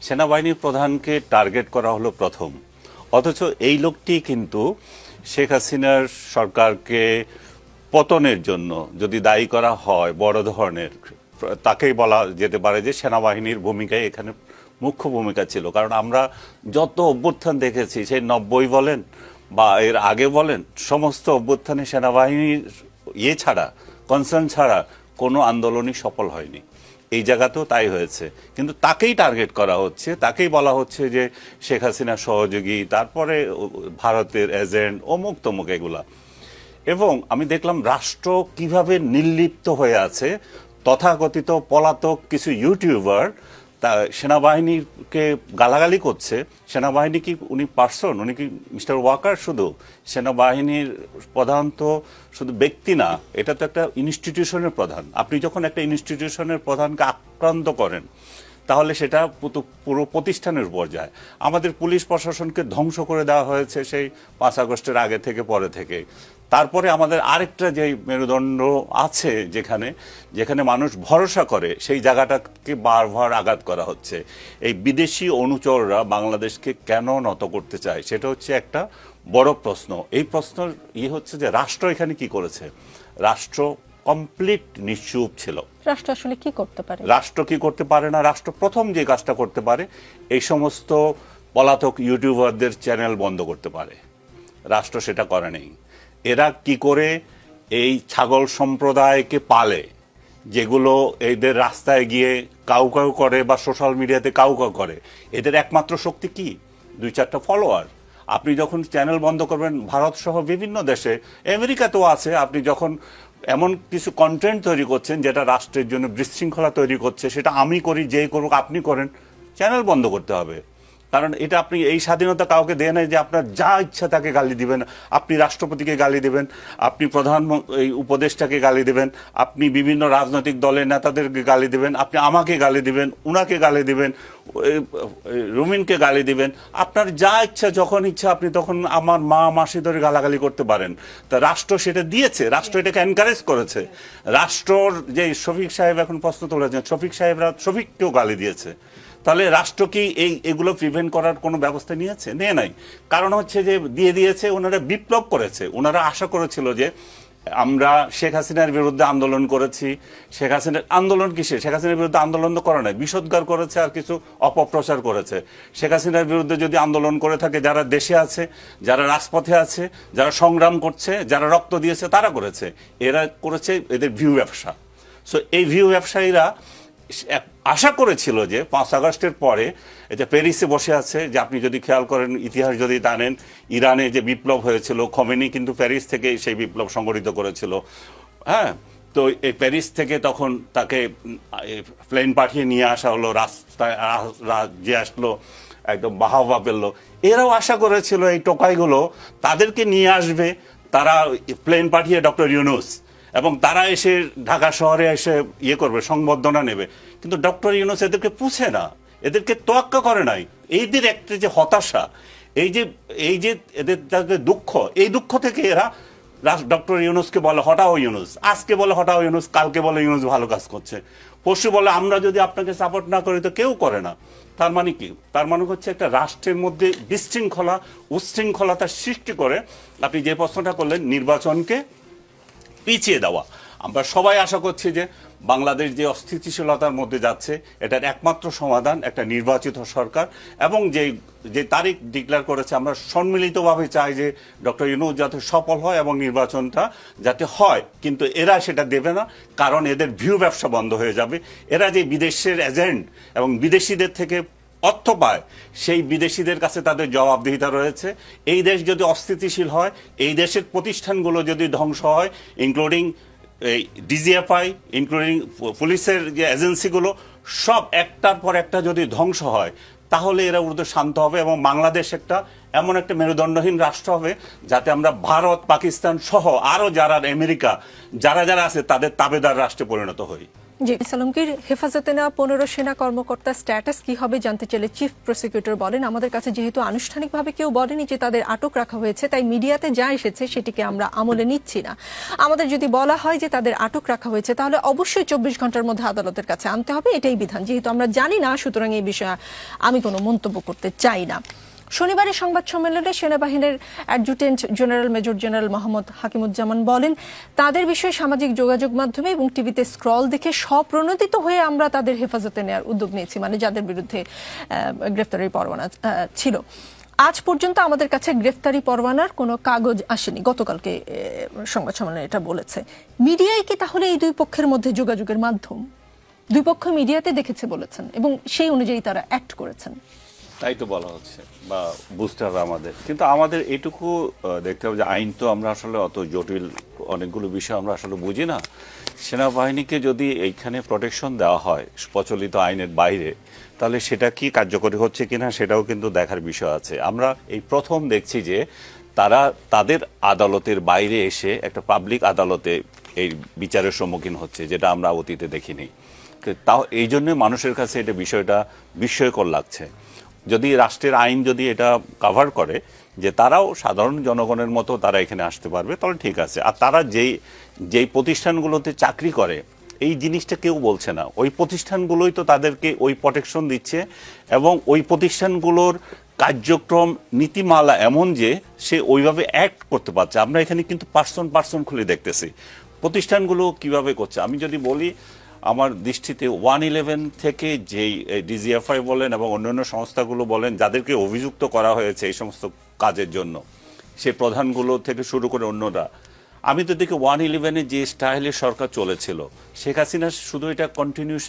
সেনাবাহিনীর প্রধানকে টার্গেট করা হলো প্রথম, অথচ এই লোকটি কিন্তু শেখ হাসিনার সরকারকে পতনের জন্য যদি দায়ী করা হয় বড় ধরনের, তাকেই বলা যেতে পারে যে সেনাবাহিনীর ভূমিকায় এখানে মুখ্য ভূমিকা ছিল। কারণ আমরা যত অভ্যুত্থান দেখেছি, সেই 90 বলেন বা এর আগে বলেন, সমস্ত অভ্যুত্থানে সেনাবাহিনীর ছাড়া, কনসার্ন ছাড়া কোনো আন্দোলনই সফল হয়নি। এই জায়গাতেও তাই হয়েছে, কিন্তু তাকেই টার্গেট করা হচ্ছে, তাকেই বলা হচ্ছে যে শেখ হাসিনার সহযোগী, তারপরে ভারতের এজেন্ট, অমুক তমুক এগুলা। এবং আমি দেখলাম রাষ্ট্র কিভাবে নির্লিপ্ত হয়ে আছে। তথাকথিত পলাতক কিছু ইউটিউবার তা সেনাবাহিনীকে গালাগালি করছে। সেনাবাহিনী কি উনি পার্সন? উনি কি মিস্টার ওয়াকার? শুধু সেনাবাহিনীর প্রধান তো শুধু ব্যক্তি না, এটা তো একটা ইনস্টিটিউশনের প্রধান। আপনি যখন একটা ইনস্টিটিউশনের প্রধানকে আক্রান্ত করেন, তাহলে সেটা পুরো প্রতিষ্ঠানের উপর যায়। আমাদের পুলিশ প্রশাসনকে ধ্বংস করে দেওয়া হয়েছে সেই 5 আগস্টের আগে থেকে পরে থেকে। তারপরে আমাদের আরেকটা যে মেরুদণ্ড আছে, যেখানে যেখানে মানুষ ভরসা করে, সেই জায়গাটাকে বারবার আঘাত করা হচ্ছে। এই বিদেশি অনুচররা বাংলাদেশকে কেন নত করতে চায়, সেটা হচ্ছে একটা বড় প্রশ্ন। এই প্রশ্নের হচ্ছে যে রাষ্ট্র এখানে কি করেছে। রাষ্ট্র কমপ্লিট নিশ্চুপ ছিল। রাষ্ট্র আসলে কি করতে পারে? রাষ্ট্র কি করতে পারে না? রাষ্ট্র প্রথম যে কাজটা করতে পারে, এই সমস্ত পলাতক ইউটিউবারদের চ্যানেল বন্ধ করতে পারে। রাষ্ট্র সেটা করে নেই। এরা কি করে এই ছাগল সম্প্রদায়কে পালে, যেগুলো এদের রাস্তায় গিয়ে কাউ কাউ করে বা সোশ্যাল মিডিয়াতে কাউ কাউ করে, এদের একমাত্র শক্তি কি? 2-4টা ফলোয়ার। আপনি যখন চ্যানেল বন্ধ করবেন, ভারত সহ বিভিন্ন দেশে, আমেরিকাতেও আছে, আপনি যখন এমন কিছু কন্টেন্ট তৈরি করছেন যেটা রাষ্ট্রের জন্য বিশৃঙ্খলা তৈরি করছে, সেটা আমি করি, যেই করুক, আপনি করেন, চ্যানেল বন্ধ করতে হবে। কারণ এটা আপনি এই স্বাধীনতা কাউকে দেয় নাই যে আপনার যা ইচ্ছা তাকে গালি দিবেন। আপনি রাষ্ট্রপতিকে গালি দিবেন, আপনি এই উপদেষ্টাকে গালি দিবেন, আপনি বিভিন্ন রাজনৈতিক দলের নেতাদেরকে গালি দিবেন, আপনি আমাকে গালি দিবেন, উনাকে গালি দিবেন, রুমিনকে গালি দিবেন। আপনার যা ইচ্ছা, যখন ইচ্ছা আপনি তখন আমার মা মাসি ধরে গালাগালি করতে পারেন। তা রাষ্ট্র সেটা দিয়েছে, রাষ্ট্র এটাকে এনকারেজ করেছে। রাষ্ট্রর যে শফিক সাহেব এখন প্রশ্ন তুলেছেন, শফিক সাহেবরা শফিককেও গালি দিয়েছে। তাহলে রাষ্ট্র কি এগুলো প্রিভেন্ট করার কোনো ব্যবস্থা নিয়েছে? নেয় নাই। কারণ হচ্ছে যে দিয়ে দিয়েছে, ওনারা বিপ্লব করেছে। ওনারা আশা করেছিল যে আমরা শেখ হাসিনার বিরুদ্ধে আন্দোলন করেছি। শেখ হাসিনার আন্দোলন কিসে? শেখ হাসিনার বিরুদ্ধে আন্দোলন তো করে নাই, বিষোদ্গার করেছে আর কিছু অপপ্রচার করেছে। শেখ হাসিনার বিরুদ্ধে যদি আন্দোলন করে থাকে, যারা দেশে আছে, যারা রাজপথে আছে, যারা সংগ্রাম করছে, যারা রক্ত দিয়েছে, তারা করেছে। এরা করেছে এদের ভিউ ব্যবসা। সো এই ভিউ ব্যবসায়ীরা আশা করেছিল যে 5 আগস্টের পরে এটা প্যারিসে বসে আছে, যে আপনি যদি খেয়াল করেন, ইতিহাস যদি জানেন, ইরানে যে বিপ্লব হয়েছিল, খোমেনি কিন্তু প্যারিস থেকে সেই বিপ্লব সংগঠিত করেছিল। হ্যাঁ, তো এই প্যারিস থেকে তখন তাকে প্লেন পাঠিয়ে নিয়ে আসা হলো, রাস্তায় যে আসলো, একদম বাহাবা পেল। এরাও আশা করেছিল এই টোকাইগুলো তাদেরকে নিয়ে আসবে, তারা প্লেন পাঠিয়ে ডক্টর ইউনূস, এবং তারা এসে ঢাকা শহরে এসে করবে, সংবর্ধনা নেবে। কিন্তু ডক্টর ইউনূস এদেরকে পুছে না, এদেরকে তোয়াক্কা করে নাই। এইদের একটা যে হতাশা, এই যে এদের যাদের দুঃখ, এই দুঃখ থেকে এরা ডক্টর ইউনূসকে বলে হটাও ইউনূস, আজকে বলে হটাও ইউনূস, কালকে বলে ইউনূস ভালো কাজ করছে, পরশু বলে আমরা যদি আপনাকে সাপোর্ট না করি তো কেউ করে না। তার মানে কি? তার মানে হচ্ছে একটা রাষ্ট্রের মধ্যে বিশৃঙ্খলা, উচ্ছৃঙ্খলতা সৃষ্টি করে আপনি যে প্রশ্নটা করলেন, নির্বাচনকে পিছিয়ে দেওয়া। আমরা সবাই আশা করছি যে বাংলাদেশ যে অস্থিতিশীলতার মধ্যে যাচ্ছে, এটার একমাত্র সমাধান একটা নির্বাচিত সরকার, এবং যে তারিখ ডিক্লেয়ার করেছে, আমরা সম্মিলিতভাবে চাই যে ডক্টর ইউনূস যাতে সফল হয় এবং নির্বাচনটা যাতে হয়। কিন্তু এরা সেটা দেবে না, কারণ এদের ভিউ ব্যবসা বন্ধ হয়ে যাবে। এরা যে বিদেশের এজেন্ট এবং বিদেশিদের থেকে অর্থ পায়, সেই বিদেশিদের কাছে তাদের জবাবদিহিতা রয়েছে। এই দেশ যদি অস্থিতিশীল হয়, এই দেশের প্রতিষ্ঠানগুলো যদি ধ্বংস হয়, ইনক্লুডিং এই ডিজিএফআই, ইনক্লুডিং পুলিশের যে এজেন্সিগুলো, সব একটার পর একটা যদি ধ্বংস হয়, তাহলে এরা উর্দু শান্ত হবে এবং বাংলাদেশ এমন একটা মেরুদণ্ডহীন রাষ্ট্র হবে, যাতে আমরা ভারত, পাকিস্তান সহ আরো যারা, আমেরিকা, যারা যারা আছে, তাদের তাবেদার রাষ্ট্রে পরিণত হই। জি, সালামগীর হেফাজতে নেওয়া 15 সেনা কর্মকর্তার স্ট্যাটাস কি হবে জানতে চাইলে চিফ প্রসিকিউটর বলেন, আমাদের কাছে যেহেতু আনুষ্ঠানিকভাবে কেউ বলেনি যে তাদের আটক রাখা হয়েছে, তাই মিডিয়াতে যা এসেছে সেটিকে আমরা আমলে নিচ্ছি না। আমাদের যদি বলা হয় যে তাদের আটক রাখা হয়েছে, তাহলে অবশ্যই 24 ঘন্টার মধ্যে আদালতের কাছে আনতে হবে, এটাই বিধান। যেহেতু আমরা জানি না, সুতরাং এই বিষয়ে আমি কোনো মন্তব্য করতে চাই না। শনিবারের সংবাদ সম্মেলনে সেনাবাহিনীর adjutant general major general Mohammad Hakimuzzaman বলেন, তাদের বিষয়ে সামাজিক যোগাযোগ মাধ্যমে এবং টিভিতে স্ক্রল দেখে স্বপ্রণোদিত হয়ে আমরা তাদের হেফাজতে নেওয়ার উদ্যোগ নিয়েছি, মানে যাদের বিরুদ্ধে গ্রেফতারি পরোয়ানা ছিল। আজ পর্যন্ত আমাদের কাছে গ্রেফতারি পরোয়ানার কোনো কাগজ আসেনি, গতকালকে সংবাদ সম্মেলনে এটা বলেছে। মিডিয়ায় কি তাহলে এই দুই পক্ষের মধ্যে যোগাযোগের মাধ্যম? দুই পক্ষ মিডিয়াতে দেখেছে বলেছেন এবং সেই অনুযায়ী তারা অ্যাক্ট করেছেন, তাই তো বলা হচ্ছে বা বুঝতে হবে আমাদের। কিন্তু আমাদের এটুকু দেখতে হবে যে আইন তো আমরা আসলে অত জটিল অনেকগুলো বিষয় আমরা আসলে বুঝি না। সেনাবাহিনীকে যদি এইখানে প্রোটেকশন দেওয়া হয় প্রচলিত আইনের বাইরে, তাহলে সেটা কি কার্যকরী হচ্ছে কিনা সেটাও কিন্তু দেখার বিষয় আছে। আমরা এই প্রথম দেখছি যে তারা তাদের আদালতের বাইরে এসে একটা পাবলিক আদালতে এই বিচারের সম্মুখীন হচ্ছে, যেটা আমরা অতীতে দেখিনি। তাও এই জন্য মানুষের কাছে এটা বিষয়টা বিস্ময়কর লাগছে। যদি রাষ্ট্রের আইন যদি এটা কভার করে যে তারাও সাধারণ জনগণের মতো তারা এখানে আসতে পারবে, তাহলে ঠিক আছে। আর তারা যেই প্রতিষ্ঠানগুলোতে চাকরি করে এই জিনিসটা কেউ বলছে না, ওই প্রতিষ্ঠানগুলোই তো তাদেরকে ওই প্রোটেকশন দিচ্ছে এবং ওই প্রতিষ্ঠানগুলোর কার্যক্রম নীতিমালা এমন যে সে ওইভাবে অ্যাক্ট করতে পারছে। আমরা এখানে কিন্তু পার্সন খুলে দেখতেছি প্রতিষ্ঠানগুলো কিভাবে করছে। আমি যদি বলি, আমার দৃষ্টিতে 111 থেকে যেই ডিজিএফআই বলেন এবং অন্যান্য সংস্থাগুলো বলেন যাদেরকে অভিযুক্ত করা হয়েছে এই সমস্ত কাজের জন্য, সে প্রধানগুলো থেকে শুরু করে অন্যরা, আমি তো দেখি 111-এ যে স্টাইলে সরকার চলেছিল, শেখ হাসিনা শুধু এটা কন্টিনিউশন